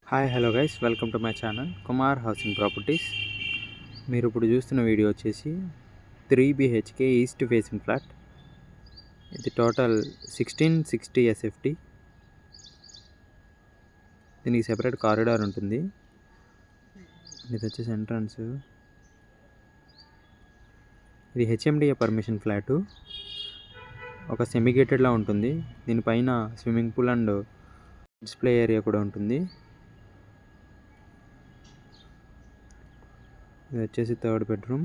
Hi hello guys, welcome to my channel Kumar housing properties. మీరు ఇప్పుడు చూస్తున్న వీడియో వచ్చేసి 3 BHK ఈస్ట్ ఫేసింగ్ ఫ్లాట్. ఇది టోటల్ 1660 SFT. దీనికి సెపరేట్ కారిడార్ ఉంటుంది. ఇది వచ్చేసి ఎంట్రన్స్. ఇది HMDA పర్మిషన్ ఫ్లాటు. ఒక సెమీగేటెడ్లా ఉంటుంది. దీనిపైన swimming pool and display area కూడా ఉంటుంది. ఇది వచ్చేసి third bedroom.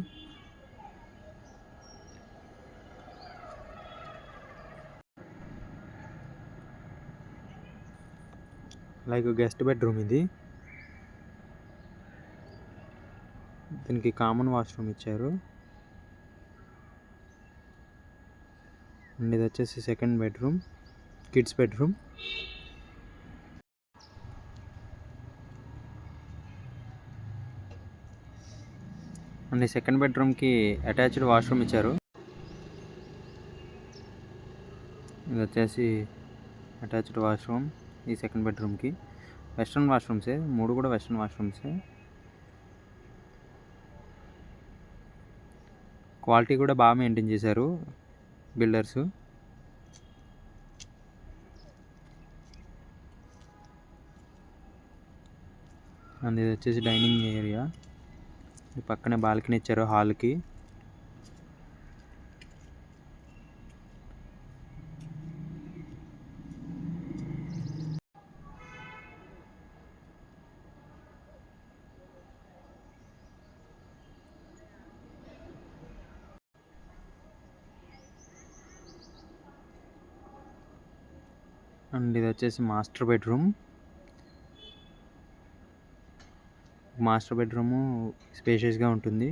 Like guest bedroom ఇది. దీనికి కామన్ వాష్రూమ్ ఇచ్చారు. అండ్ ఇది వచ్చేసి second bedroom, kids bedroom. And ఈ సెకండ్ బెడ్రూమ్కి అటాచ్డ్ వాష్రూమ్ ఇచ్చారు. ఇది వచ్చేసి అటాచ్డ్ వాష్రూమ్ ఈ సెకండ్ బెడ్రూమ్కి. వెస్ట్రన్ వాష్రూమ్సే, మూడు కూడా వెస్ట్రన్ వాష్రూమ్సే. క్వాలిటీ కూడా బాగా మెయింటైన్ చేశారు బిల్డర్స్. అండ్ ఇది వచ్చేసి డైనింగ్ ఏరియా. పక్కనే బాల్కనీ ఇచ్చారు హాల్కి. అండ్ ఇది వచ్చేసి మాస్టర్ బెడ్రూమ్. మాస్టర్ బెడ్రూము స్పేషియస్గా ఉంటుంది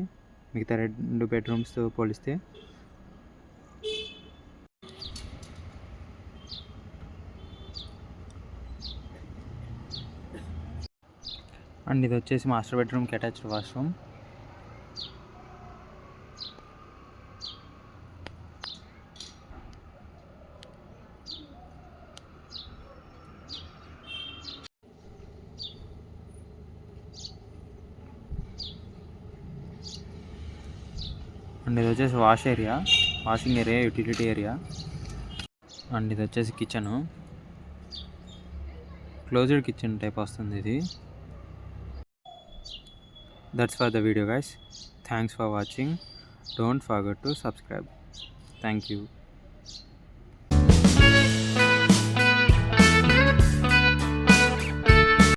మిగతా 2 బెడ్రూమ్స్తో పోలిస్తే. అండ్ ఇది వచ్చేసి మాస్టర్ బెడ్రూమ్కి అటాచ్డ్ వాష్రూమ్. అండ్ ఇది వచ్చేసి washing area, utility area. And ఇది వచ్చేసి కిచెను. క్లోజ్డ్ కిచెన్ టైప్ వస్తుంది ఇది. That's for the video guys. Thanks for watching. Don't forget to subscribe. Thank you.